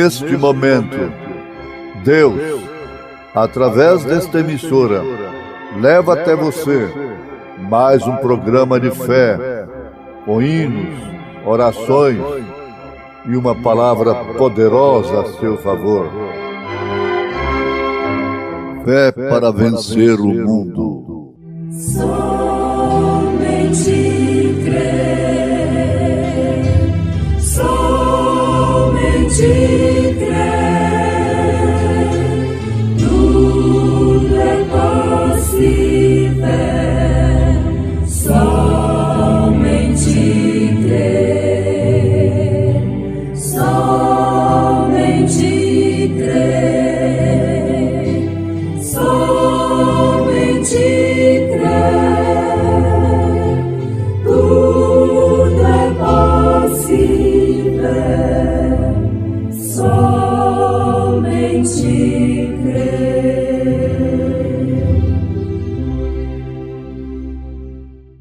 neste momento, Deus, através desta emissora, leva até você mais um programa de fé, com hinos, orações e uma palavra poderosa a seu favor. Fé para vencer o mundo. Somente crer, somente crer, tudo é possível, somente crer, somente crer, somente crer, tudo é possível, somente crer.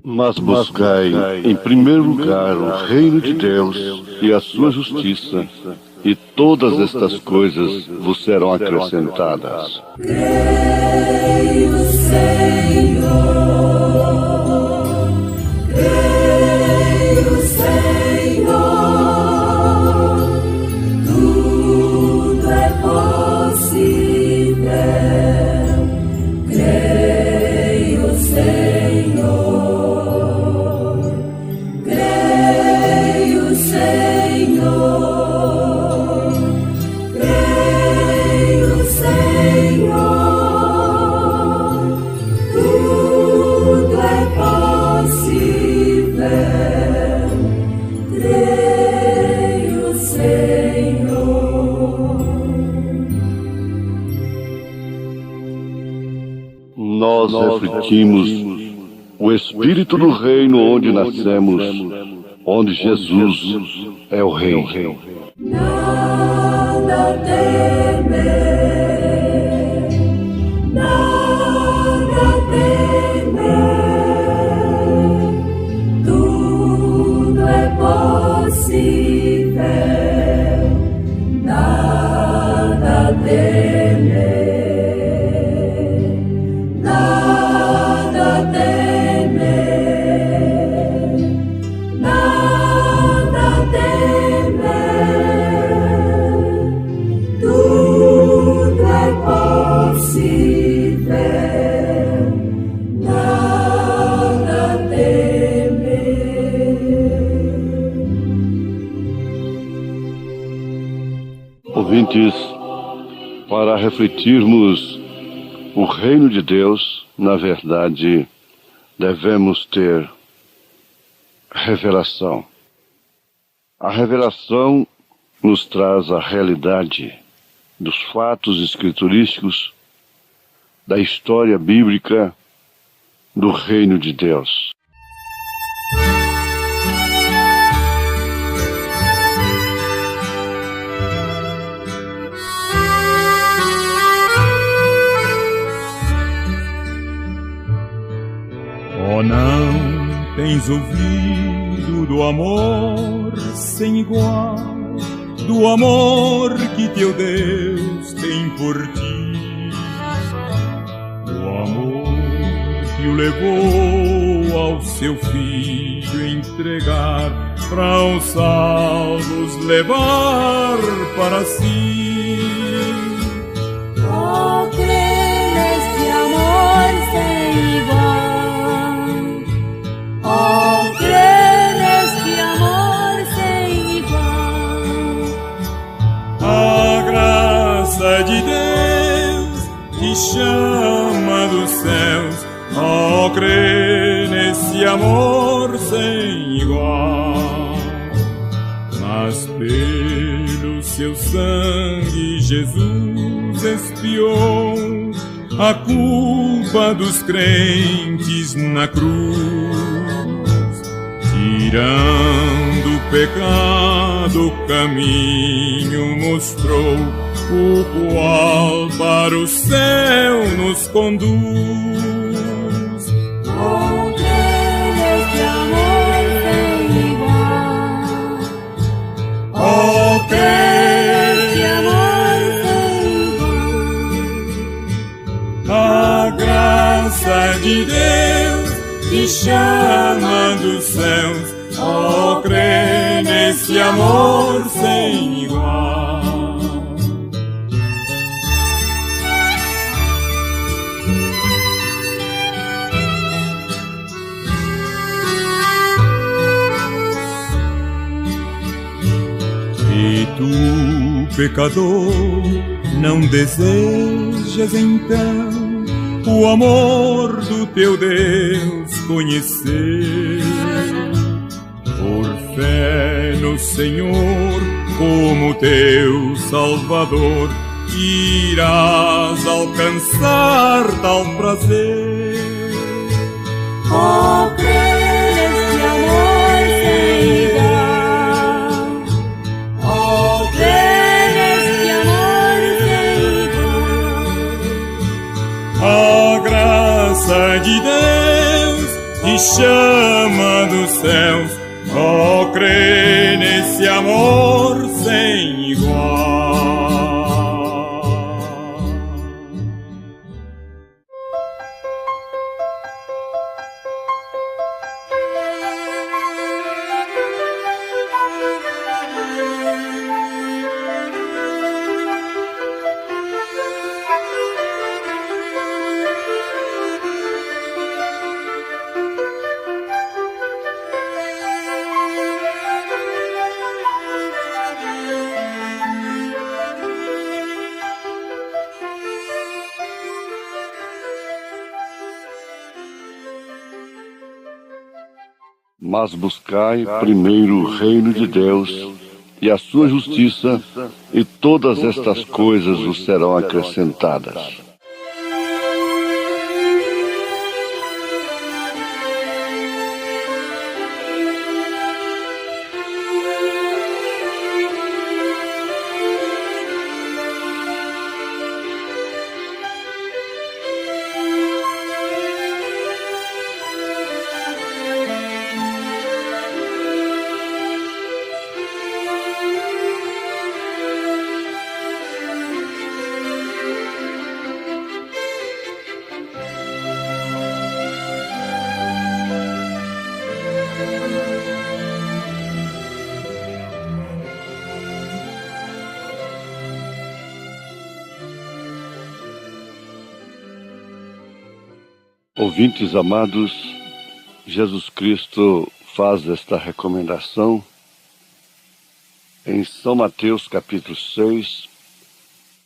Mas buscai em primeiro lugar o reino de Deus e a sua justiça, e todas estas coisas vos serão acrescentadas. Creio, Senhor, creio, Senhor, tudo é possível. Creio, Senhor, creio, Senhor, creio, Senhor, tudo é possível. Creio, Senhor. Nós refletimos o espírito do reino onde nascemos, onde Jesus é o Rei. Nada temer, nada temer, tudo é possível. Nada temer, nada temer, nada temer, tudo é possível, nada temer. Ouvintes, para refletirmos o reino de Deus, na verdade, devemos ter revelação. A revelação nos traz a realidade dos fatos escriturísticos, da história bíblica do reino de Deus. Oh, não tens ouvido do amor sem igual, do amor que teu Deus tem por ti, o amor que o levou ao seu Filho entregar, para os salvos levar para si. Oh, crê neste amor sem igual. Oh, crê neste amor sem igual. A graça de Deus te chama dos céus. Oh, crê nesse amor sem igual. Mas pelo seu sangue Jesus expiou a culpa dos crentes na cruz, tirando o pecado, o caminho mostrou, o qual para o céu nos conduz. Oh, crê neste amor sem igual. Oh, crê Neste A graça de Deus te chama dos céus, ó, crê nesse amor sem igual. E tu, pecador, não desejas então o amor do teu Deus conhecer? Por fé no Senhor como teu Salvador, irás alcançar tal prazer. Oh, crê nesse amor sem igual. Oh, crê nesse amor sem igual. A graça de Deus te chama dos céus, ó, crê nesse amor sem igual. Mas buscai primeiro o reino de Deus e a sua justiça, e todas estas coisas vos serão acrescentadas. Ouvintes amados, Jesus Cristo faz esta recomendação em São Mateus capítulo 6,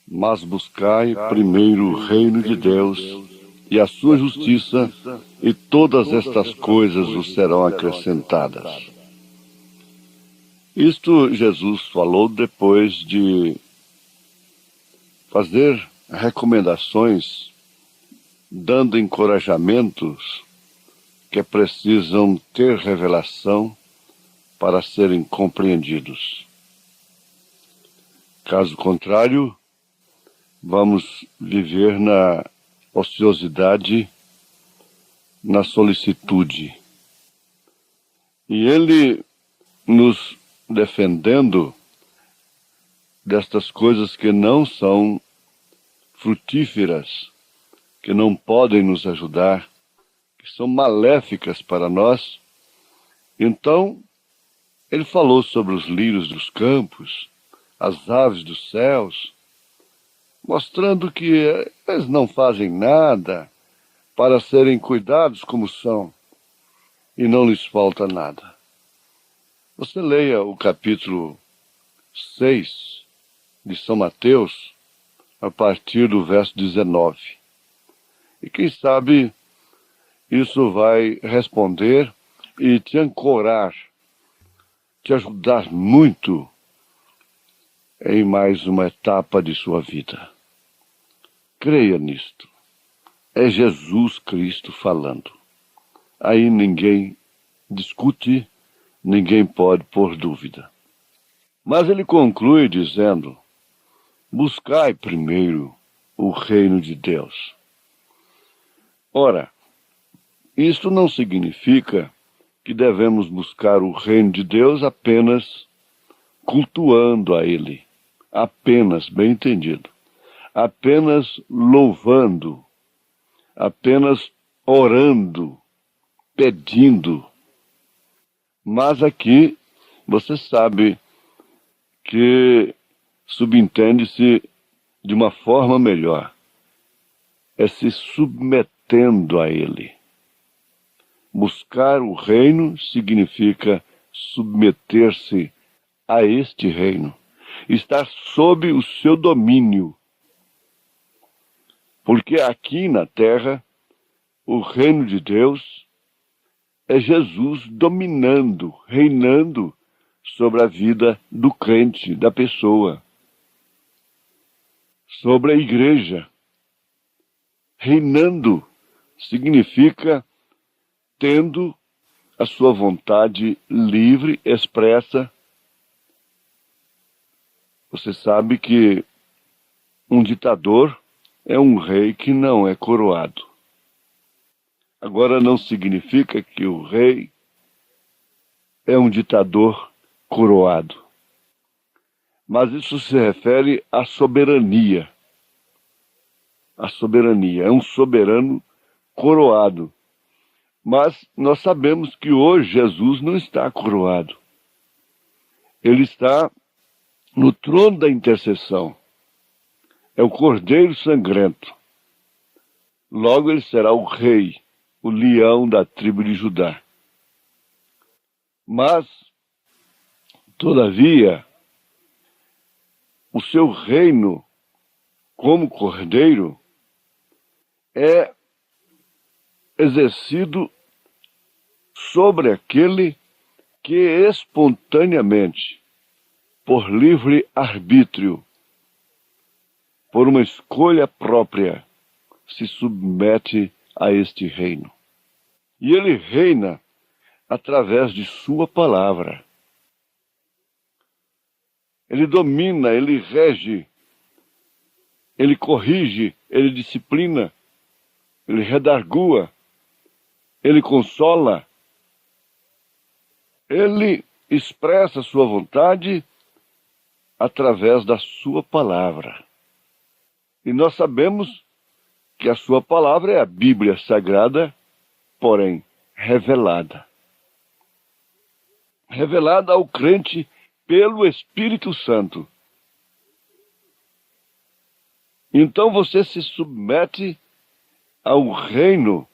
mas buscai primeiro o reino de Deus e a sua justiça, e todas estas coisas vos serão acrescentadas. Isto Jesus falou depois de fazer recomendações, dando encorajamentos que precisam ter revelação para serem compreendidos. Caso contrário, vamos viver na ociosidade, na solicitude. E ele nos defendendo destas coisas que não são frutíferas, que não podem nos ajudar, que são maléficas para nós. Então, ele falou sobre os lírios dos campos, as aves dos céus, mostrando que eles não fazem nada para serem cuidados como são, e não lhes falta nada. Você leia o capítulo 6 de São Mateus, a partir do verso 19. E quem sabe isso vai responder e te ancorar, te ajudar muito em mais uma etapa de sua vida. Creia nisto. É Jesus Cristo falando. Aí ninguém discute, ninguém pode pôr dúvida. Mas ele conclui dizendo: buscai primeiro o reino de Deus. Ora, isto não significa que devemos buscar o reino de Deus apenas cultuando a Ele, apenas, bem entendido, apenas louvando, apenas orando, pedindo. Mas aqui você sabe que subentende-se de uma forma melhor. É se submetendo a Ele. Buscar o reino significa submeter-se a este reino. Estar sob o seu domínio. Porque aqui na terra, o reino de Deus é Jesus dominando, reinando sobre a vida do crente, da pessoa. Sobre a igreja. Reinando significa tendo a sua vontade livre, expressa. Você sabe que um ditador é um rei que não é coroado. Agora não significa que o rei é um ditador coroado. Mas isso se refere à soberania. A soberania é um soberano coroado. Mas nós sabemos que hoje Jesus não está coroado. Ele está no trono da intercessão. É o Cordeiro Sangrento. Logo ele será o rei, o leão da tribo de Judá. Mas, todavia, o seu reino como Cordeiro é exercido sobre aquele que espontaneamente, por livre arbítrio, por uma escolha própria, se submete a este reino. E ele reina através de sua palavra. Ele domina, ele rege, ele corrige, ele disciplina, ele redargua, ele consola, ele expressa sua vontade através da sua palavra. E nós sabemos que a sua palavra é a Bíblia Sagrada, porém revelada. Revelada ao crente pelo Espírito Santo. Então você se submete ao reino,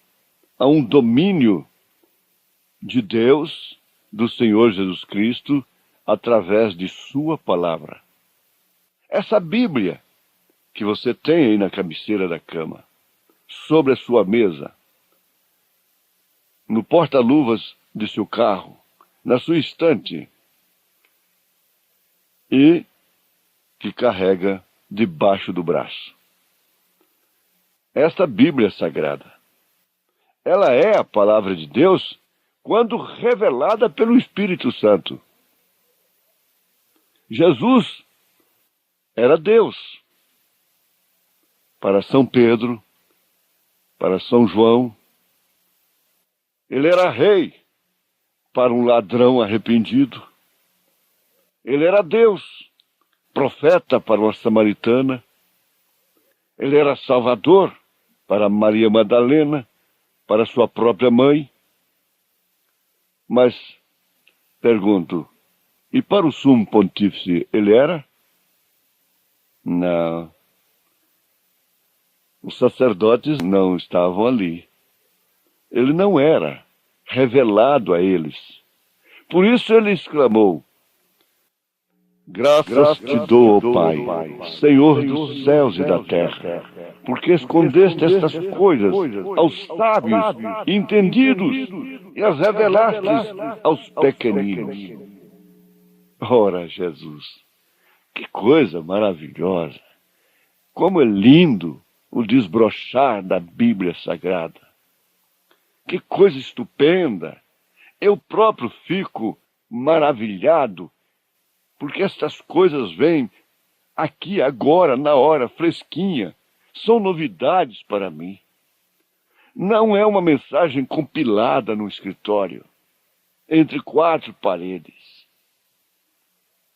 a um domínio de Deus, do Senhor Jesus Cristo, através de sua palavra. Essa Bíblia que você tem aí na cabeceira da cama, sobre a sua mesa, no porta-luvas de seu carro, na sua estante, e que carrega debaixo do braço. Esta Bíblia Sagrada, ela é a palavra de Deus quando revelada pelo Espírito Santo. Jesus era Deus. Para São Pedro, para São João, ele era rei para um ladrão arrependido. Ele era Deus, profeta para uma samaritana. Ele era Salvador para Maria Madalena, para sua própria mãe. Mas, pergunto, e para o sumo pontífice ele era? Não. Os sacerdotes não estavam ali. Ele não era revelado a eles. Por isso ele exclamou: Graças te dou, ó Pai, Senhor dos céus e da terra, porque escondeste estas coisas aos sábios, entendidos, e as revelaste aos pequeninos. Ora, Jesus, que coisa maravilhosa! Como é lindo o desbrochar da Bíblia Sagrada. Que coisa estupenda! Eu próprio fico maravilhado, porque estas coisas vêm aqui, agora, na hora, fresquinha. São novidades para mim. Não é uma mensagem compilada no escritório, entre quatro paredes.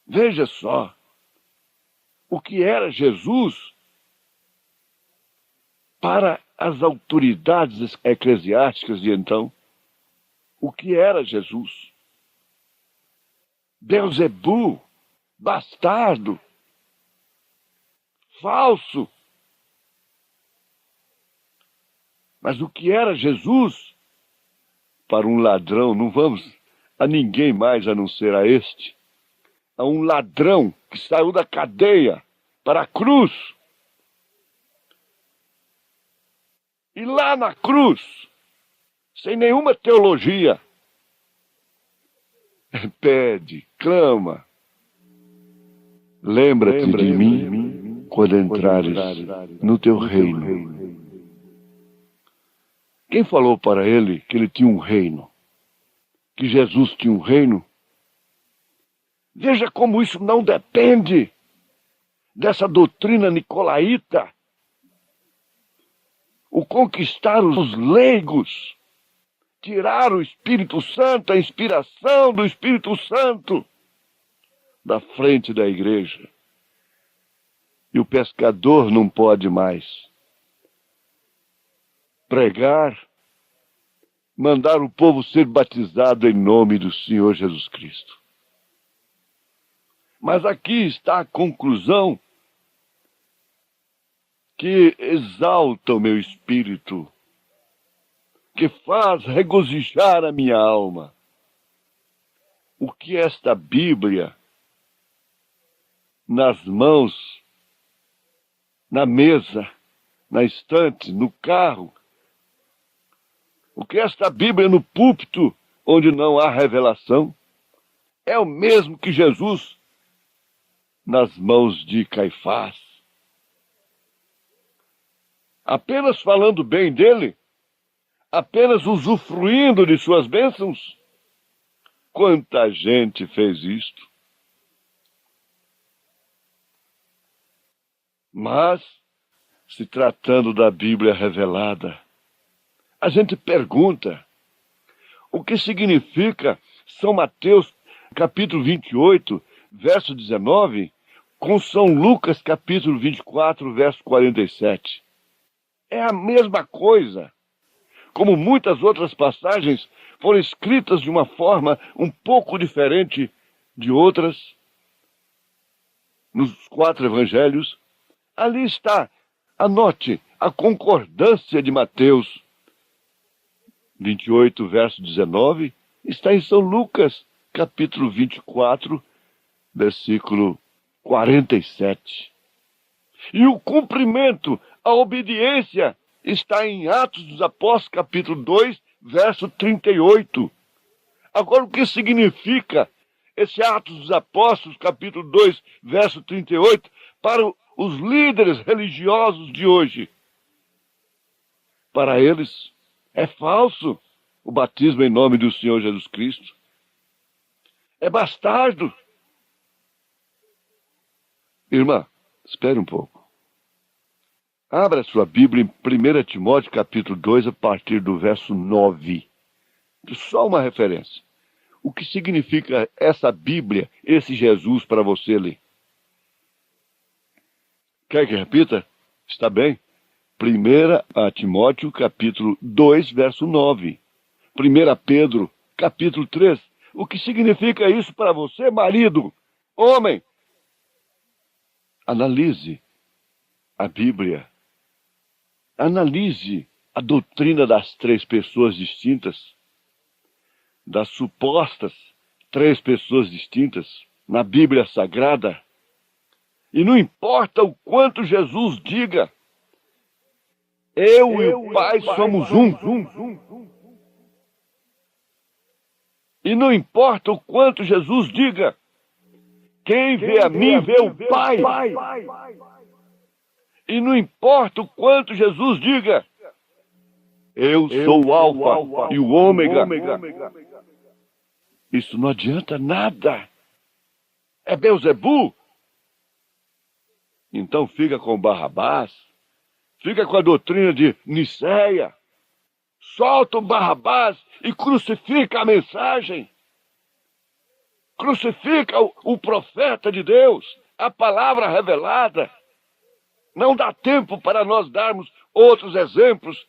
Veja só, o que era Jesus para as autoridades eclesiásticas de então o que era Jesus. Beelzebu, bastardo, falso. Mas o que era Jesus para um ladrão? Não vamos a ninguém mais a não ser a este. A um ladrão que saiu da cadeia para a cruz. E lá na cruz, sem nenhuma teologia, pede, clama, lembra-te de mim quando entrares no teu reino. Quem falou para ele que ele tinha um reino? Que Jesus tinha um reino? Veja como isso não depende dessa doutrina nicolaíta. O conquistar os leigos, tirar o Espírito Santo, a inspiração do Espírito Santo da frente da igreja. E o pescador não pode mais pregar, mandar o povo ser batizado em nome do Senhor Jesus Cristo. Mas aqui está a conclusão que exalta o meu espírito, que faz regozijar a minha alma. O que esta Bíblia, nas mãos, na mesa, na estante, no carro, o que esta Bíblia no púlpito, onde não há revelação, é o mesmo que Jesus nas mãos de Caifás. Apenas falando bem dele, apenas usufruindo de suas bênçãos. Quanta gente fez isto. Mas, se tratando da Bíblia revelada, a gente pergunta o que significa São Mateus, capítulo 28, verso 19, com São Lucas, capítulo 24, verso 47. É a mesma coisa. Como muitas outras passagens foram escritas de uma forma um pouco diferente de outras, nos 4 evangelhos, ali está, anote, a concordância de Mateus 28, verso 19, está em São Lucas, capítulo 24, versículo 47. E o cumprimento, a obediência, está em Atos dos Apóstolos, capítulo 2, verso 38. Agora, o que significa esse Atos dos Apóstolos, capítulo 2, verso 38, para os líderes religiosos de hoje? Para eles, é falso o batismo em nome do Senhor Jesus Cristo. É bastardo. Irmã, espere um pouco. Abra sua Bíblia em 1 Timóteo, capítulo 2, a partir do verso 9. Só uma referência. O que significa essa Bíblia, esse Jesus para você ler? Quer que repita? Está bem? 1 Timóteo, capítulo 2, verso 9. 1 Pedro, capítulo 3. O que significa isso para você, marido? Homem, analise a Bíblia. Analise a doutrina das 3 pessoas distintas, das supostas 3 pessoas distintas na Bíblia Sagrada. E não importa o quanto Jesus diga, eu e o Pai somos um. E não importa o quanto Jesus diga, quem vê a mim vê o Pai. E não importa o quanto Jesus diga, eu sou o Alfa e o Ômega. Isso não adianta nada. É Beelzebu. Então fica com Barrabás. Fica com a doutrina de Nicéia. Solta o Barrabás e crucifica a mensagem. Crucifica o profeta de Deus, a palavra revelada. Não dá tempo para nós darmos outros exemplos,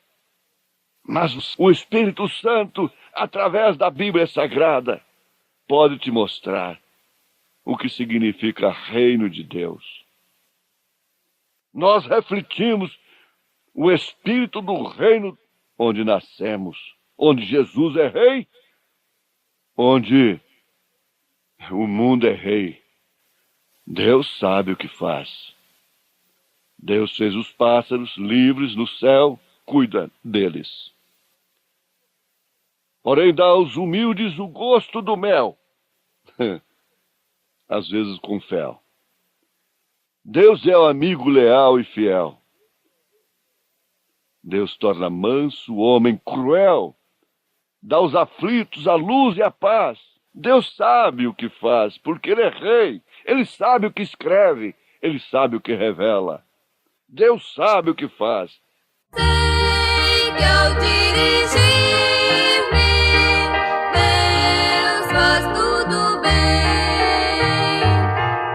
mas o Espírito Santo, através da Bíblia Sagrada, pode te mostrar o que significa reino de Deus. Nós refletimos o espírito do reino onde nascemos, onde Jesus é rei, onde o mundo é rei. Deus sabe o que faz. Deus fez os pássaros livres no céu, cuida deles. Porém, dá aos humildes o gosto do mel, às vezes com fel. Deus é o amigo leal e fiel. Deus torna manso o homem cruel, dá aos aflitos a luz e a paz. Deus sabe o que faz, porque Ele é rei. Ele sabe o que escreve, Ele sabe o que revela. Deus sabe o que faz. Sei que ao dirigir-me, Deus faz tudo bem.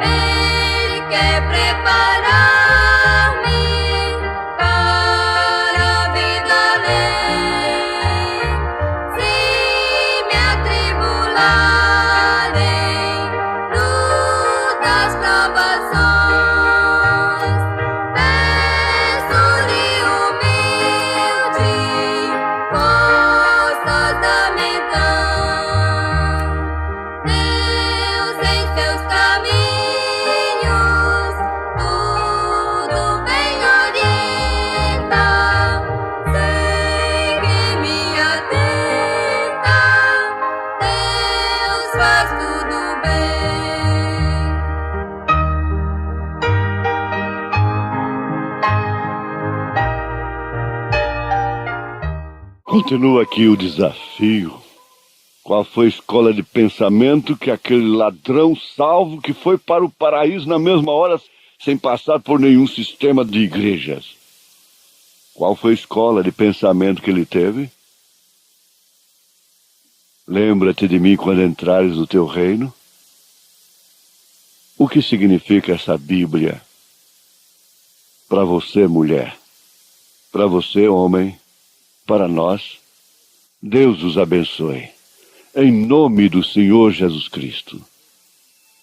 Ele quer preparar-me para a vida além. Se me atribularem lutas, provações, peço-lhe humilde forças dá-me então. Deus em seus caminhos tudo bem orienta. Sei que me atenta, Deus faz tudo bem. Continua aqui o desafio. Qual foi a escola de pensamento que aquele ladrão salvo que foi para o paraíso na mesma hora, sem passar por nenhum sistema de igrejas? Qual foi a escola de pensamento que ele teve? Lembra-te de mim quando entrares no teu reino. O que significa essa Bíblia para você, mulher? Para você, homem? Para nós? Deus os abençoe. Em nome do Senhor Jesus Cristo.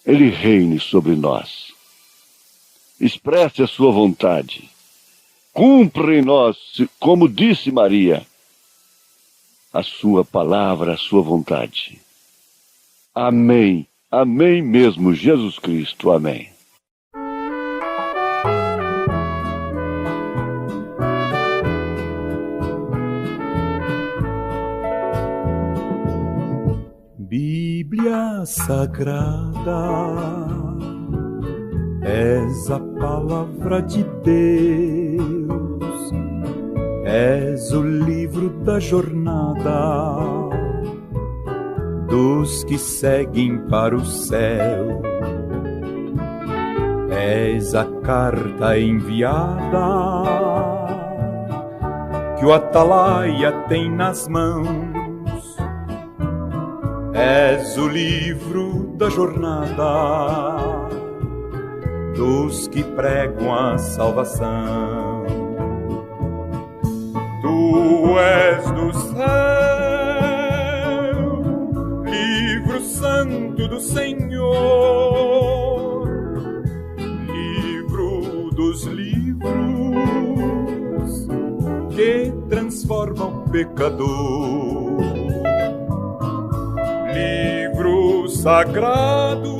Ele reine sobre nós. Expresse a sua vontade. Cumpra em nós, como disse Maria, a sua palavra, a sua vontade. Amém. Amém mesmo, Jesus Cristo. Amém. Bíblia Sagrada, és a palavra de Deus, és o livro da jornada dos que seguem para o céu, és a carta enviada que o atalaia tem nas mãos. És o livro da jornada dos que pregam a salvação. Tu és do céu, livro santo do Senhor, livro dos livros que transformam o pecador. Livro sagrado,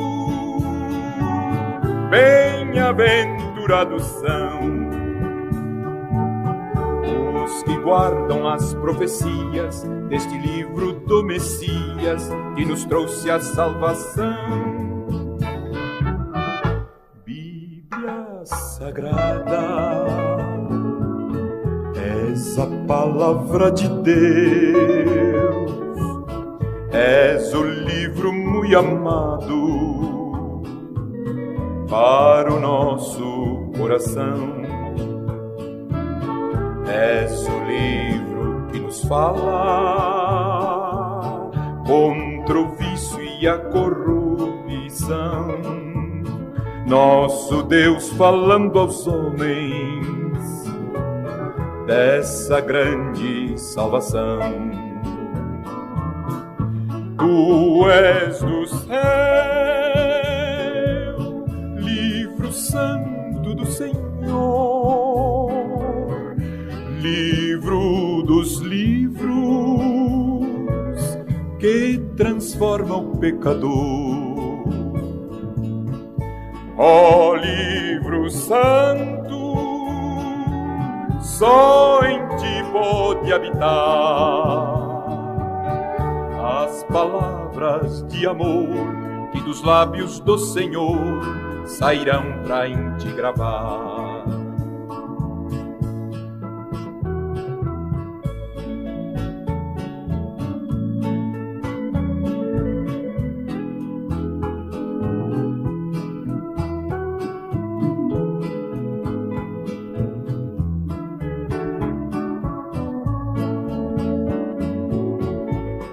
bem-aventurados são os que guardam as profecias deste livro do Messias que nos trouxe a salvação. Bíblia Sagrada, és a palavra de Deus, és o livro muito amado para o nosso coração. És o livro que nos fala contra o vício e a corrupção, nosso Deus falando aos homens dessa grande salvação. Tu és do céu, livro santo do Senhor, livro dos livros que transforma o pecador. Ó livro santo, só em ti pode habitar as palavras de amor que dos lábios do Senhor sairão pra em ti gravar.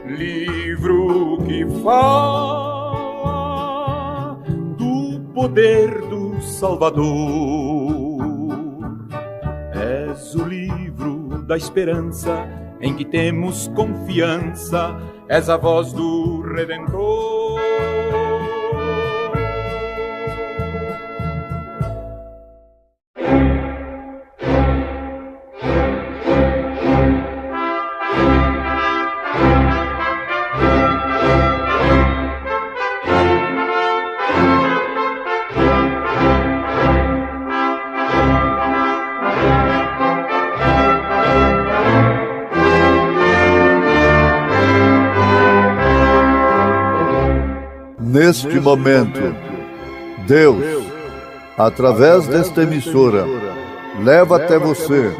Livro que fala do poder do Salvador. És o livro da esperança em que temos confiança. És a voz do Redentor. Neste momento, Deus, através desta emissora, leva até você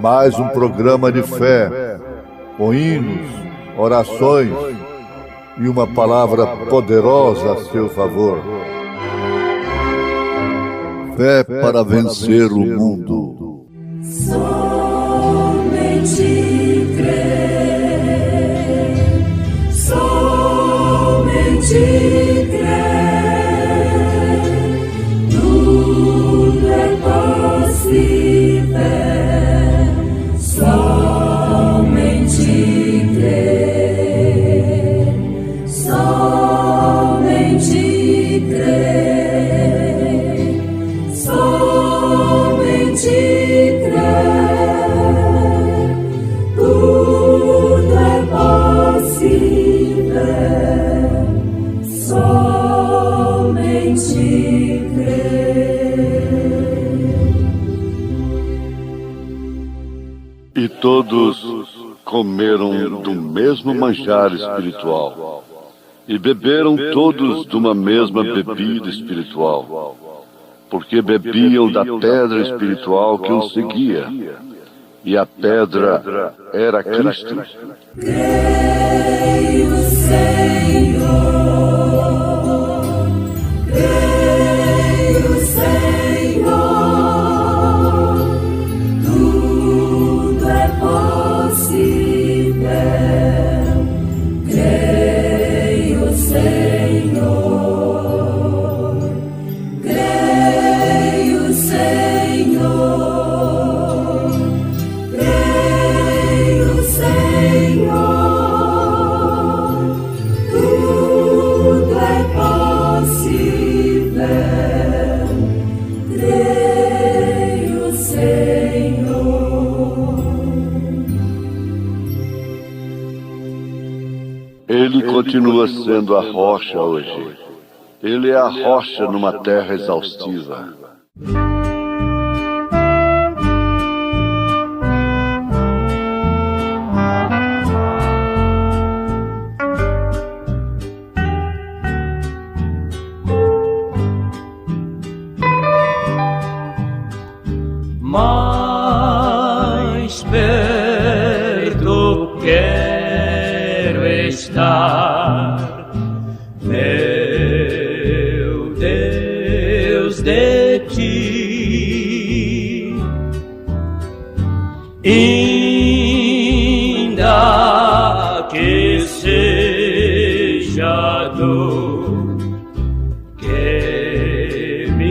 mais um programa de fé, com hinos, orações e uma palavra poderosa a seu favor. Fé para vencer o mundo. Somente crer, somente tudo é possível, somente crer, somente crer, somente crer, tudo é possível, somente crer. E todos comeram do mesmo manjar espiritual, e beberam todos de uma mesma bebida espiritual, porque bebiam da pedra espiritual que os seguia, e a pedra era Cristo. Creio, Senhor, creio, Senhor, tudo é possível. Creio, Senhor, creio, Senhor, creio, Senhor, tudo é possível. Creio, Senhor. Ele continua sendo a rocha hoje. Ele é a rocha numa terra exaustiva. Mais perto quero estar, meu Deus, de ti, ainda que seja dor que me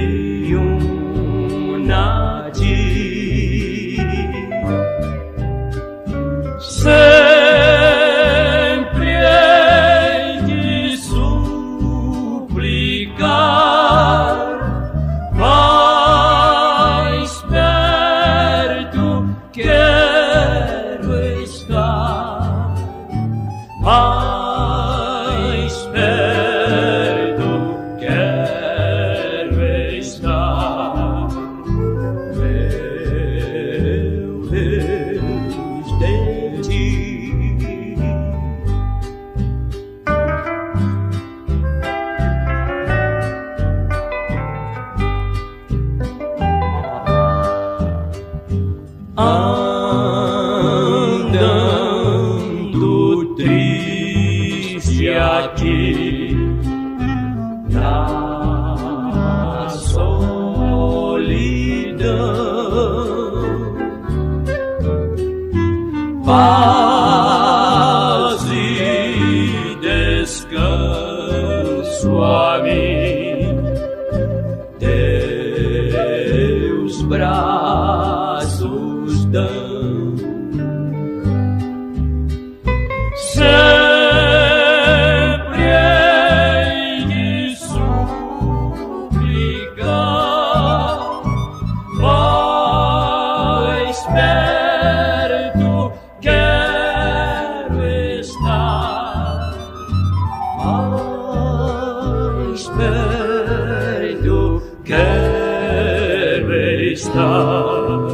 estar,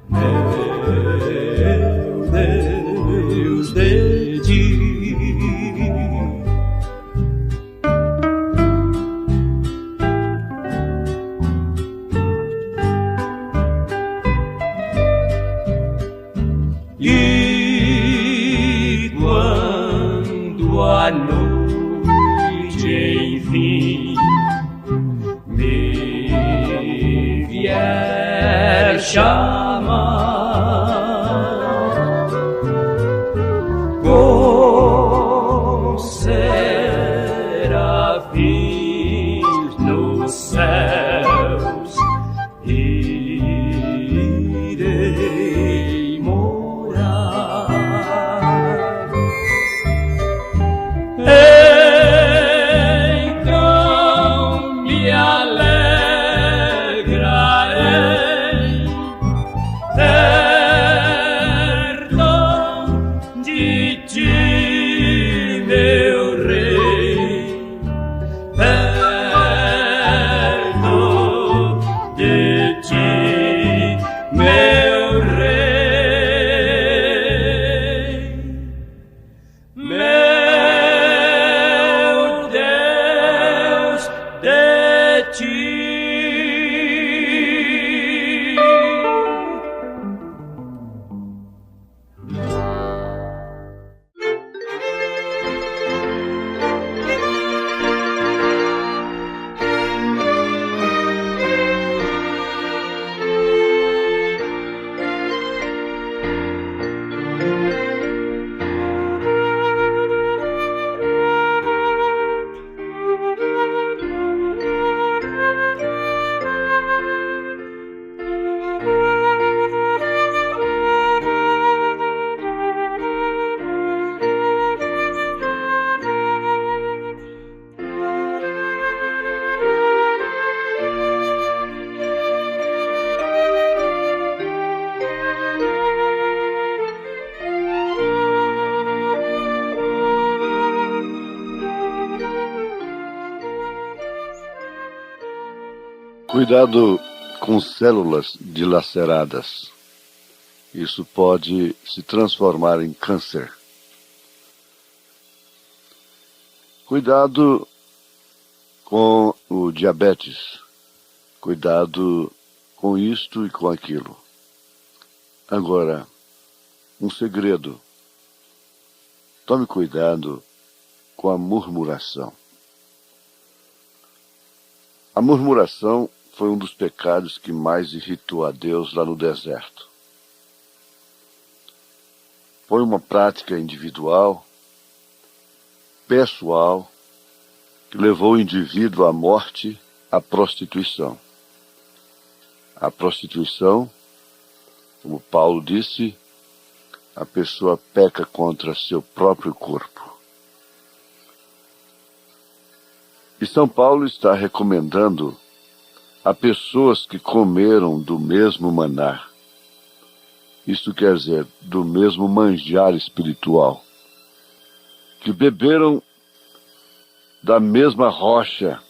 meu Deus, de ti. E quando a noite enfim me vier chamar, com serafins nos céus irei morar. Então me alegrarei perto de ti, meu rei, perto de ti, meu rei, meu Deus, de ti. Cuidado com células dilaceradas. Isso pode se transformar em câncer. Cuidado com o diabetes. Cuidado com isto e com aquilo. Agora, um segredo. Tome cuidado com a murmuração. A murmuração foi um dos pecados que mais irritou a Deus lá no deserto. Foi uma prática individual, pessoal, que levou o indivíduo à morte, à prostituição. A prostituição, como Paulo disse, a pessoa peca contra seu próprio corpo. E São Paulo está recomendando a pessoas que comeram do mesmo maná. Isto quer dizer, do mesmo manjar espiritual. Que beberam da mesma rocha,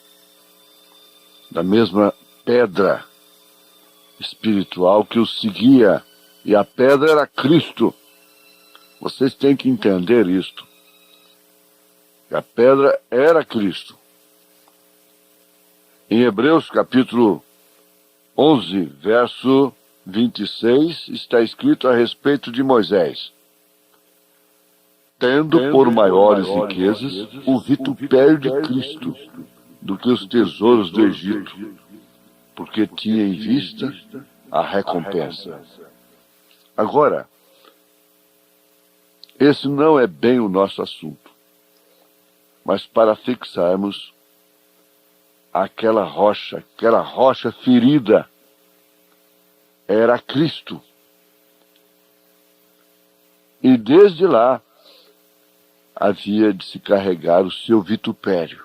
da mesma pedra espiritual que os seguia. E a pedra era Cristo. Vocês têm que entender isto. A pedra era Cristo. Em Hebreus capítulo 11, verso 26, está escrito a respeito de Moisés. Tendo por maiores riquezas o vitupério de Cristo do que os tesouros do Egito, porque tinha em vista a recompensa. Agora, esse não é bem o nosso assunto, mas para fixarmos aquela rocha ferida, era Cristo. E desde lá, havia de se carregar o seu vitupério.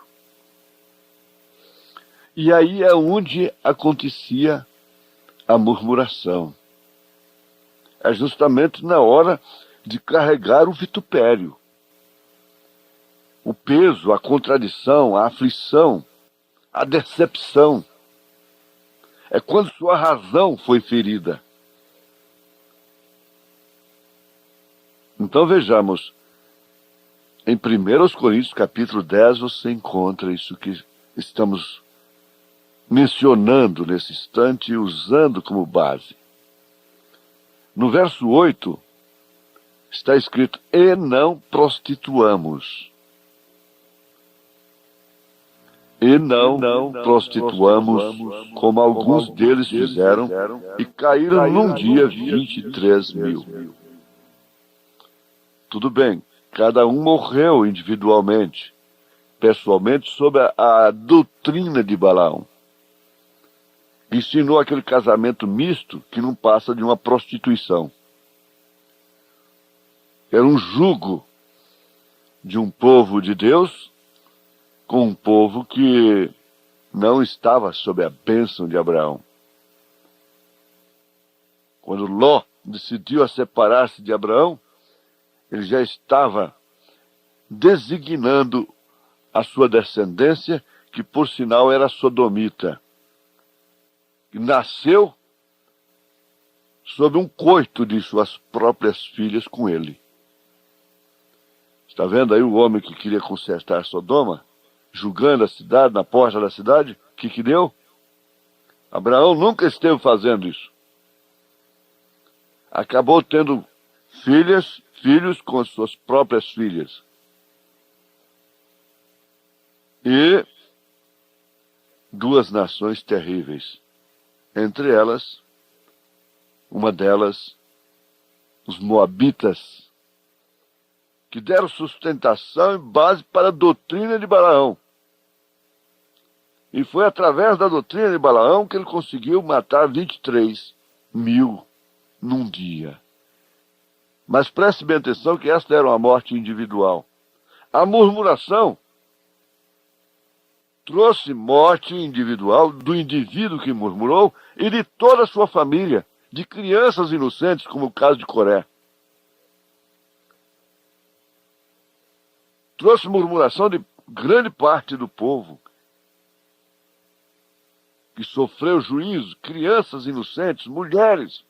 E aí é onde acontecia a murmuração. É justamente na hora de carregar o vitupério. O peso, a contradição, a aflição, a decepção. É quando sua razão foi ferida. Então vejamos, em 1 Coríntios capítulo 10 você encontra isso que estamos mencionando nesse instante e usando como base. No verso 8 está escrito: e não prostituamos. E não prostituamos, como alguns deles fizeram, e caíram num dia 23 mil. Tudo bem, cada um morreu individualmente, pessoalmente, sob a doutrina de Balaão. Ensinou aquele casamento misto que não passa de uma prostituição. Era um jugo de um povo de Deus com um povo que não estava sob a bênção de Abraão. Quando Ló decidiu a separar-se de Abraão, ele já estava designando a sua descendência, que por sinal era sodomita, que nasceu sob um coito de suas próprias filhas com ele. Está vendo aí o homem que queria consertar Sodoma, julgando a cidade, na porta da cidade? O que deu? Abraão nunca esteve fazendo isso. Acabou tendo filhos com as suas próprias filhas. E duas nações terríveis. Entre elas, uma delas, os moabitas, que deram sustentação e base para a doutrina de Balaão. E foi através da doutrina de Balaão que ele conseguiu matar 23 mil num dia. Mas preste bem atenção que essa era uma morte individual. A murmuração trouxe morte individual do indivíduo que murmurou e de toda a sua família, de crianças inocentes, como o caso de Coré. Trouxe murmuração de grande parte do povo, que sofreu juízo, crianças inocentes, mulheres,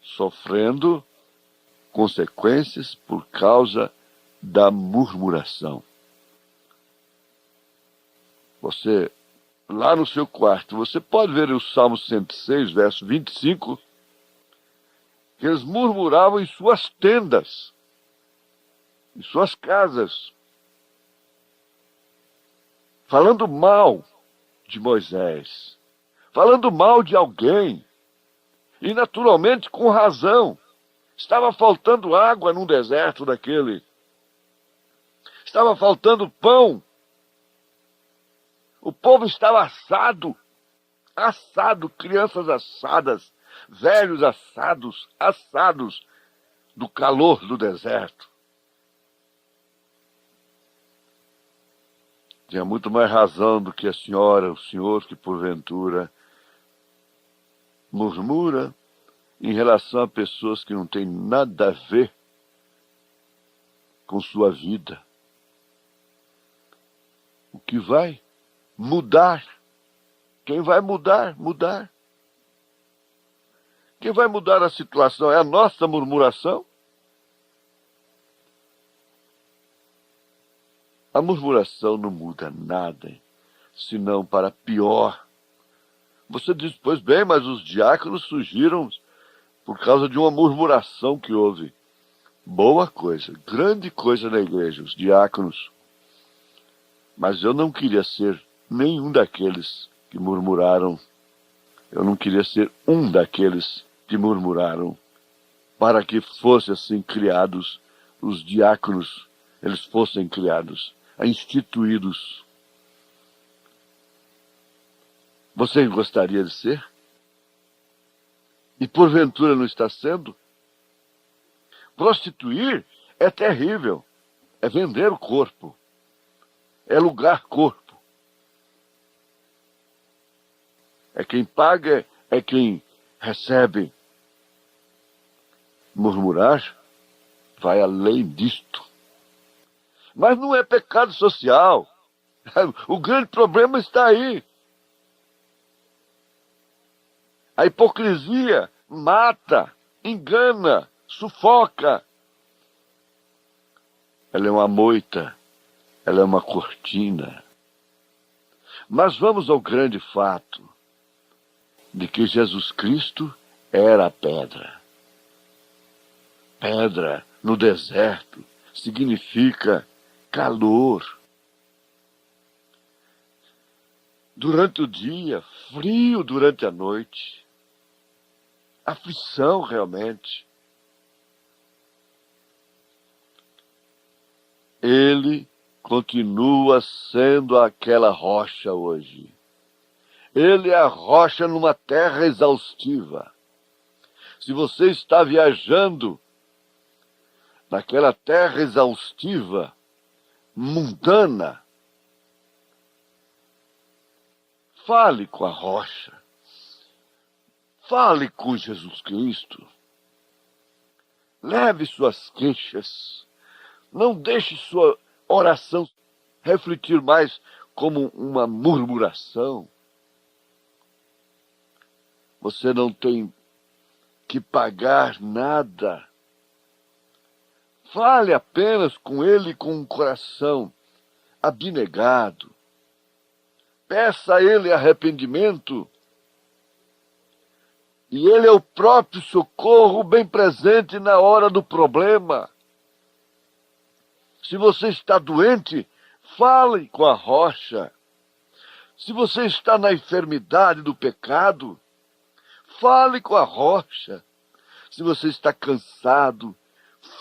sofrendo consequências por causa da murmuração. Você, lá no seu quarto, você pode ver o Salmo 106, verso 25, que eles murmuravam em suas tendas, em suas casas, falando mal de Moisés, falando mal de alguém, e naturalmente com razão. Estava faltando água num deserto daquele, estava faltando pão, o povo estava assado, crianças assadas, velhos assados do calor do deserto. Tinha muito mais razão do que a senhora, o senhor, que porventura murmura em relação a pessoas que não têm nada a ver com sua vida. O que vai mudar? Quem vai mudar? Quem vai mudar a situação é a nossa murmuração? A murmuração não muda nada, senão para pior. Você diz, pois bem, mas os diáconos surgiram por causa de uma murmuração que houve. Boa coisa, grande coisa na igreja, os diáconos. Mas eu não queria ser nenhum daqueles que murmuraram. Eu não queria ser um daqueles que murmuraram, para que fossem assim criados os diáconos, eles fossem criados, instituídos. Você gostaria de ser? E porventura não está sendo? Prostituir é terrível. É vender o corpo. É alugar corpo. É quem paga, é quem recebe. Murmurar vai além disto. Mas não é pecado social. O grande problema está aí. A hipocrisia mata, engana, sufoca. Ela é uma moita, ela é uma cortina. Mas vamos ao grande fato de que Jesus Cristo era a pedra. Pedra no deserto significa calor. Durante o dia, frio durante a noite. Aflição realmente. Ele continua sendo aquela rocha hoje. Ele é a rocha numa terra exaustiva. Se você está viajando naquela terra exaustiva, mundana, fale com a rocha. Fale com Jesus Cristo. Leve suas queixas. Não deixe sua oração refletir mais como uma murmuração. Você não tem que pagar nada. Fale apenas com Ele com um coração abnegado. Peça a Ele arrependimento. E Ele é o próprio socorro bem presente na hora do problema. Se você está doente, fale com a rocha. Se você está na enfermidade do pecado, fale com a rocha. Se você está cansado,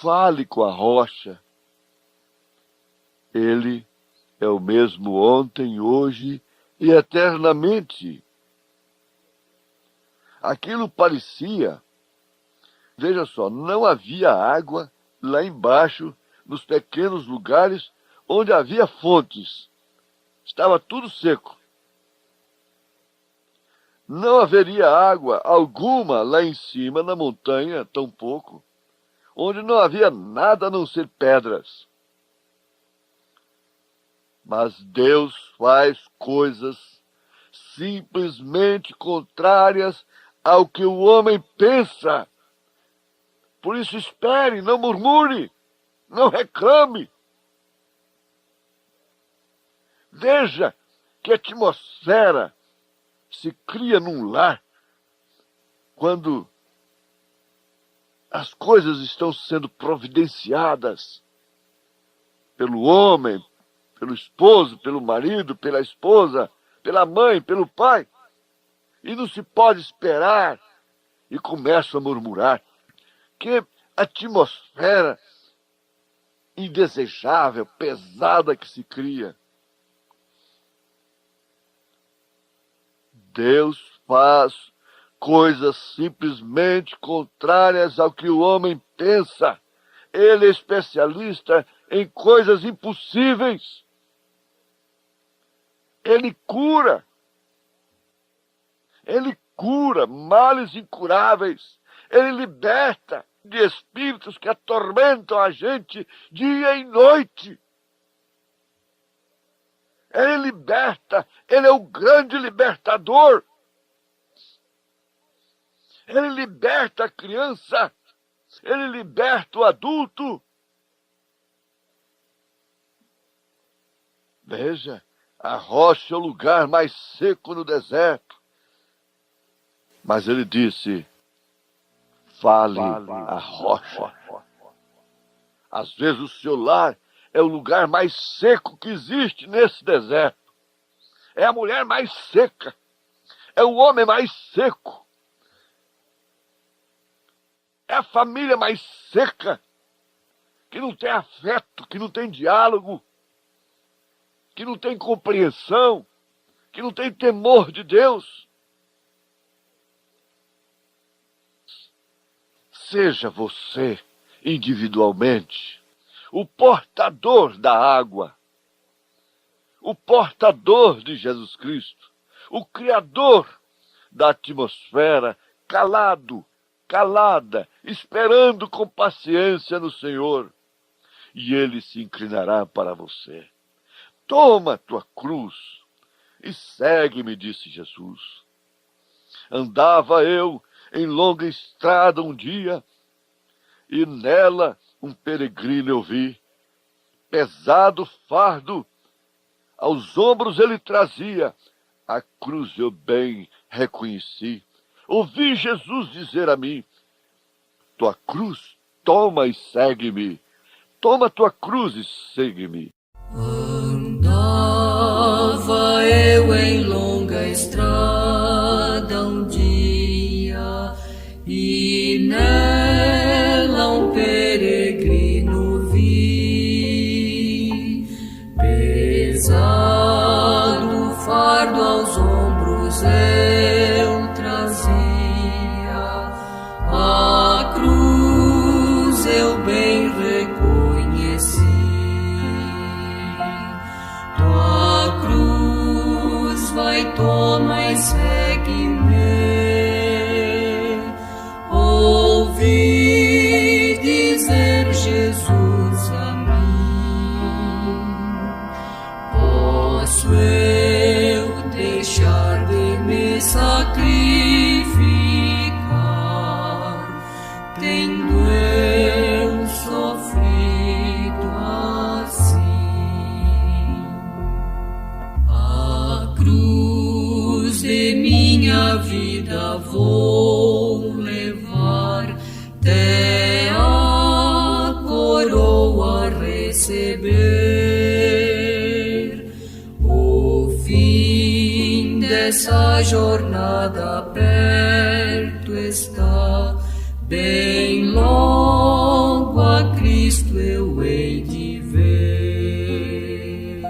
fale com a rocha. Ele é o mesmo ontem, hoje e eternamente. Aquilo parecia, veja só, não havia água lá embaixo, nos pequenos lugares onde havia fontes. Estava tudo seco. Não haveria água alguma lá em cima, na montanha, tampouco, onde não havia nada a não ser pedras. Mas Deus faz coisas simplesmente contrárias ao que o homem pensa. Por isso espere, não murmure, não reclame. Veja que atmosfera se cria num lar quando as coisas estão sendo providenciadas pelo homem, pelo esposo, pelo marido, pela esposa, pela mãe, pelo pai. E não se pode esperar e começa a murmurar. Que atmosfera indesejável, pesada que se cria. Deus faz coisas simplesmente contrárias ao que o homem pensa. Ele é especialista em coisas impossíveis. Ele cura. Ele cura males incuráveis. Ele liberta de espíritos que atormentam a gente dia e noite. Ele liberta. Ele é o grande libertador. Ele liberta a criança. Ele liberta o adulto. Veja, a rocha é o lugar mais seco no deserto. Mas ele disse, fale a rocha. Às vezes o seu lar é o lugar mais seco que existe nesse deserto. É a mulher mais seca. É o homem mais seco. É a família mais seca. Que não tem afeto, que não tem diálogo. Que não tem compreensão. Que não tem temor de Deus. Seja você, individualmente, o portador da água, o portador de Jesus Cristo, o criador da atmosfera, calado, calada, esperando com paciência no Senhor, e Ele se inclinará para você. Toma a tua cruz e segue-me, disse Jesus. Andava eu em longa estrada um dia, e nela um peregrino eu vi. Pesado fardo aos ombros ele trazia, a cruz eu bem reconheci. Ouvi Jesus dizer a mim: tua cruz toma e segue-me. Toma tua cruz e segue-me. Andava eu em longa estrada um dia, e nela um peregrino vi. Pesado fardo aos ombros eu trazia, a cruz eu bem reconheci. Tua cruz vai, toma e segue-me. Ouvi dizer Jesus a mim: posso eu deixar de me sacrificar, tendo eu sofrido assim? A cruz de minha vida vou levar, até a coroa receber. O fim dessa jornada perto está, bem logo a Cristo eu hei de ver.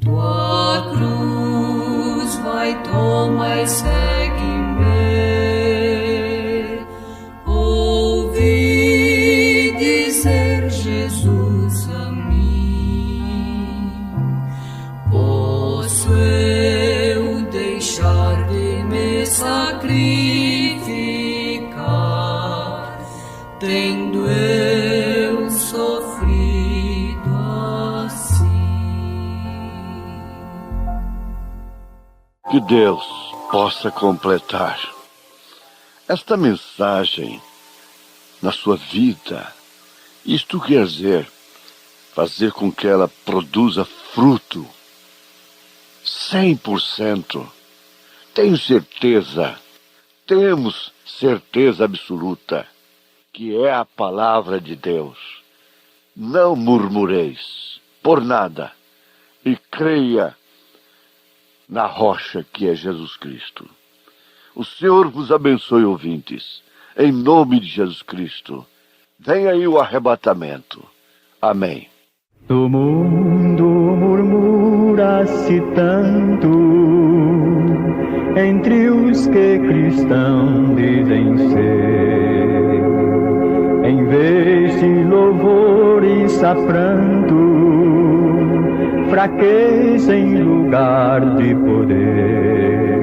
Tua cruz vai, toma e segue-me. Ouvi dizer Jesus a mim: posso eu deixar de me sacrificar, tendo eu sofrido assim? Que Deus possa completar esta mensagem na sua vida. Isto quer dizer, fazer com que ela produza fruto 100%. Tenho certeza, temos certeza absoluta que é a palavra de Deus. Não murmureis por nada e creia na rocha que é Jesus Cristo. O Senhor vos abençoe, ouvintes, em nome de Jesus Cristo. Vem aí o arrebatamento. Amém. O mundo murmura-se tanto entre os que cristãos dizem ser. Em vez de louvores a pranto, fraqueza em lugar de poder.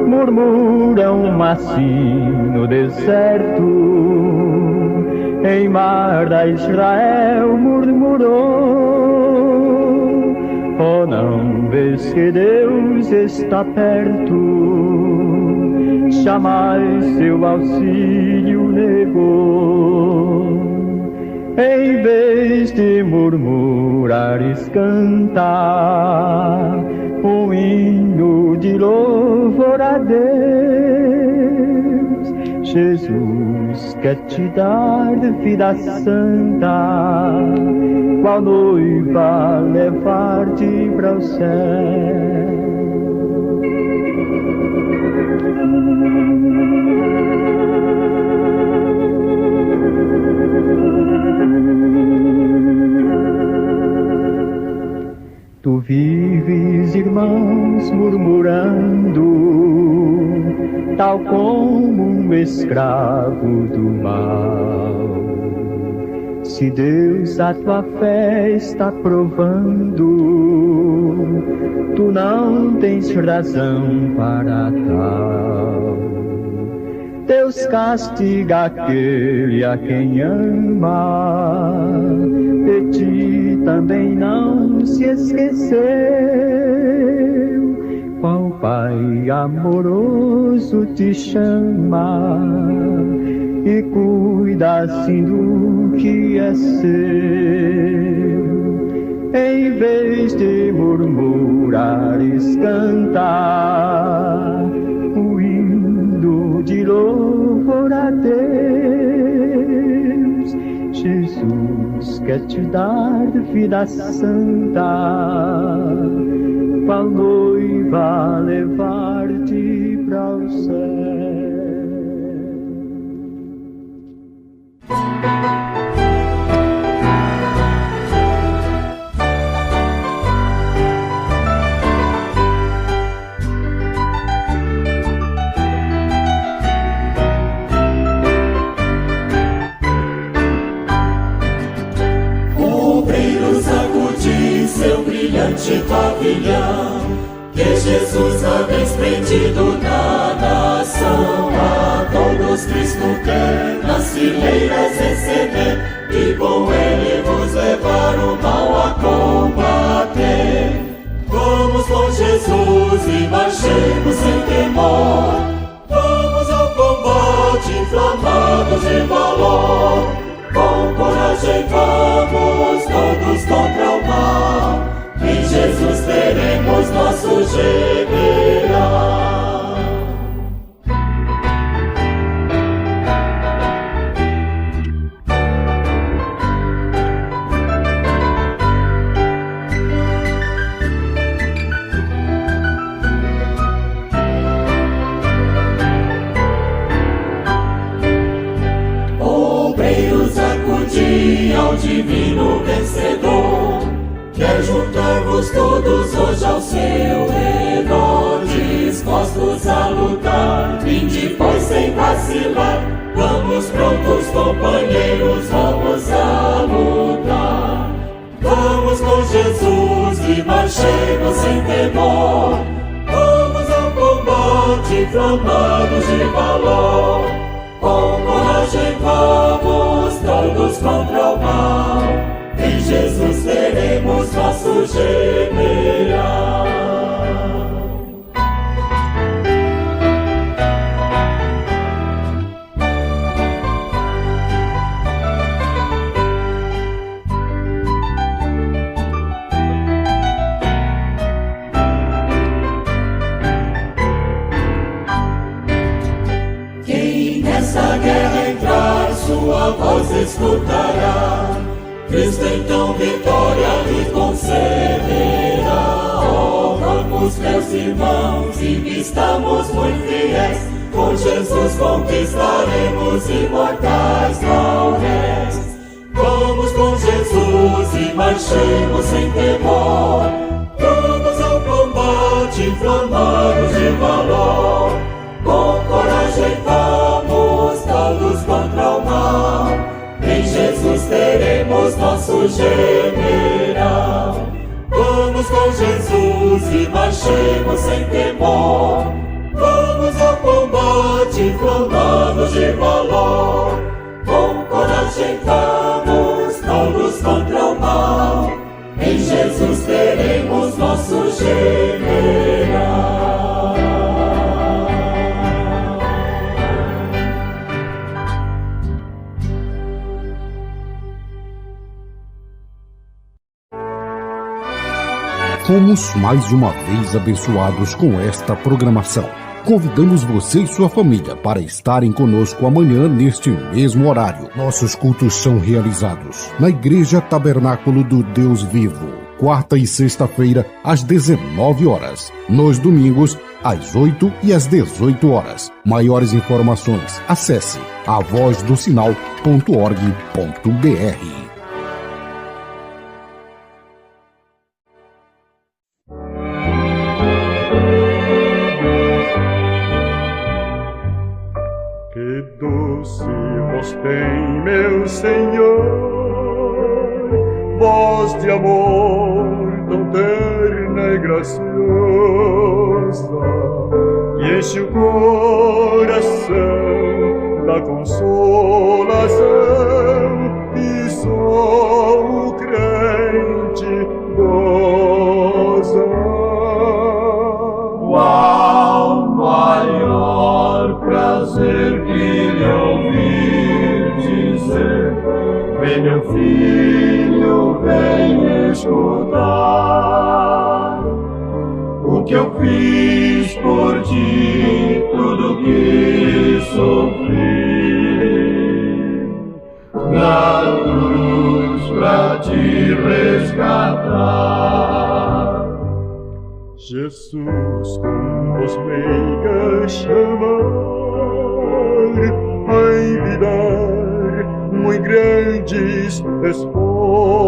Murmuram assim no deserto, em mar da Israel murmurou. Oh, não vês que Deus está perto, jamais seu auxílio negou. Em vez de murmurares, canta um hino de louvor a Deus. Jesus quer te dar vida santa, qual noiva levar-te para o céu. Tu vives, irmãos, murmurando, tal como um escravo do mal. Se Deus a tua fé está provando, tu não tens razão para tal. Deus castiga aquele a quem ama, de ti também não se esqueceu. Qual Pai amoroso te chama e cuida assim do que é seu. Em vez de murmurares, cantar o hino de louvor a Deus. Jesus quer te dar vida santa, pra noiva levar-te para o céu. Seu brilhante pavilhão, que Jesus ha desprendido na nação. A todos Cristo quer nas fileiras receber, e com Ele vos levar o mal a combater. Vamos com Jesus e marchemos sem temor, vamos ao combate inflamados de valor. Com coragem vamos todos contra o mal, em Jesus teremos nosso general. Obreiros, acudi ao divino vencedor, quer juntar-vos todos hoje ao seu redor, dispostos a lutar, vinde pois sem vacilar, vamos prontos companheiros, vamos a lutar. Vamos com Jesus e marchemos sem temor, vamos ao combate inflamados de valor. Com coragem vamos todos contra o mal, em Jesus teremos nosso general. Quem nessa guerra entrar, sua voz escutará, Cristo então vitória lhe concederá. Oh, vamos meus irmãos, e estamos muito fiéis, com Jesus conquistaremos imortais lauréis. Vamos com Jesus e marchemos sem temor, vamos ao combate inflamados de valor. Com coragem vamos todos contra o mal, em Jesus teremos nosso general. Vamos com Jesus e marchemos sem temor, vamos ao combate inflamados de valor. Com coragem vamos todos contra o mal, em Jesus teremos nosso general. Fomos mais uma vez abençoados com esta programação. Convidamos você e sua família para estarem conosco amanhã neste mesmo horário. Nossos cultos são realizados na Igreja Tabernáculo do Deus Vivo, quarta e sexta-feira às 19 horas. Nos domingos, às 8 e às 18 horas. Maiores informações, acesse avozdosinal.org.br. Que doce voz tem, meu Senhor, voz de amor tão terna e graciosa, que enche o coração da consolação, e só o crente goza. Vem, meu filho, vem escutar o que eu fiz por ti, tudo que sofri na cruz pra te resgatar. Jesus com voz meiga chamar, ai me dar muito grandes esforços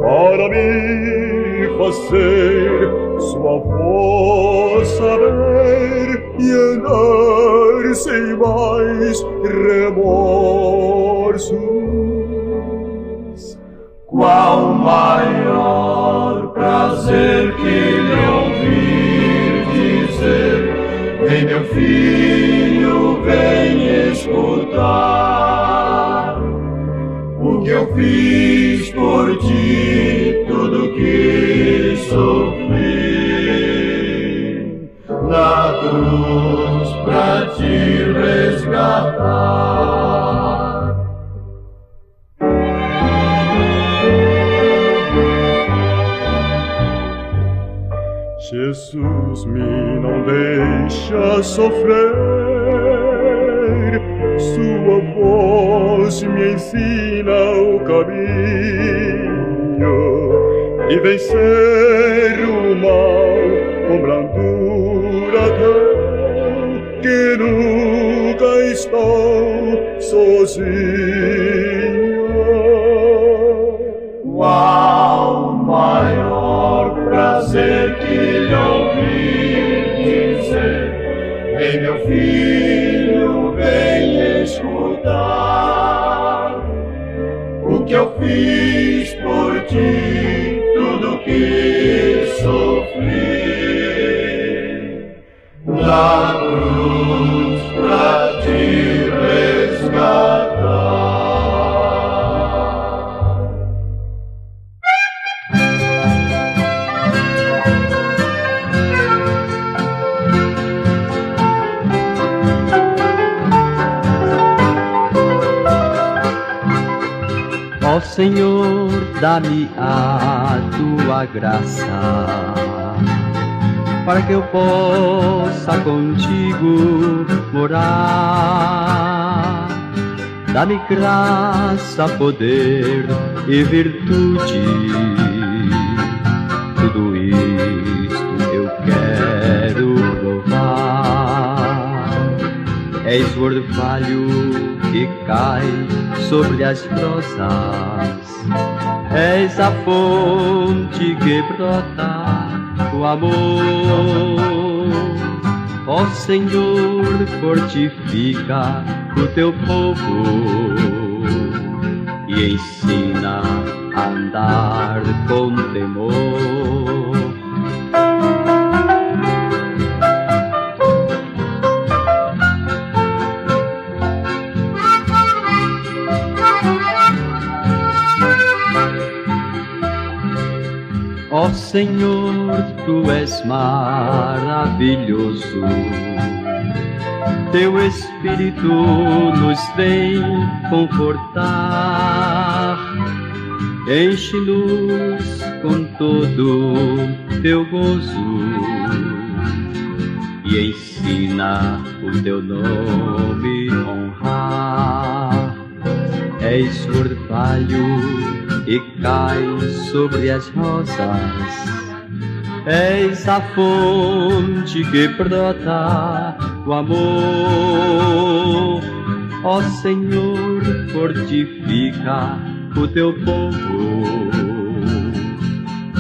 para me fazer sua voz saber e andar sem mais remorsos. Qual maior prazer que lhe ouvir dizer: vem, meu filho, vem escutar o que eu fiz por ti, tudo que sofri na cruz pra te resgatar. Jesus me não deixa sofrer, sua voz me ensina o caminho e vencer o mal com brandura tão que nunca estou sozinho. Qual maior prazer que lhe ouvir dizer: vem, meu filho, vem escutar o que eu fiz por ti, tudo que sofri na cruz pra te resgatar. Ó Senhor, dá-me a tua graça, para que eu possa contigo morar. Dá-me graça, poder e virtude, tudo isto eu quero provar. És o orvalho que cai sobre as rosas, és a fonte que brota o amor. Ó Senhor, fortifica o teu povo e ensina a andar com temor. Ó Senhor, tu és maravilhoso, teu Espírito nos vem confortar. Enche-nos com todo teu gozo e ensina o teu nome honrar. És o orvalho e cai sobre as rosas, és a fonte que brota o amor. Ó Senhor, fortifica o teu povo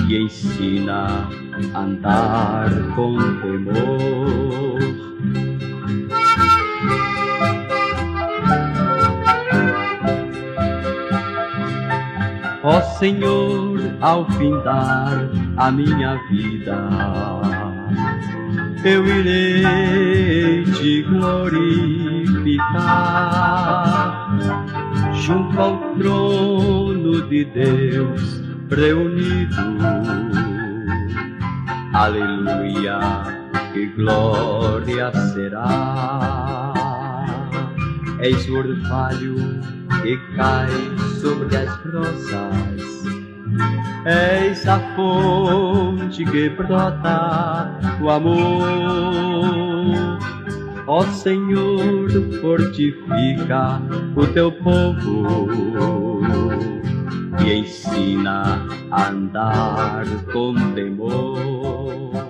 e ensina a andar com temor. Ó Senhor, ao findar a minha vida, eu irei te glorificar junto ao trono de Deus reunido. Aleluia, que glória será. És o orvalho que cai sobre as rosas. És a fonte que brota o amor. Ó Senhor, fortifica o teu povo e ensina a andar com temor.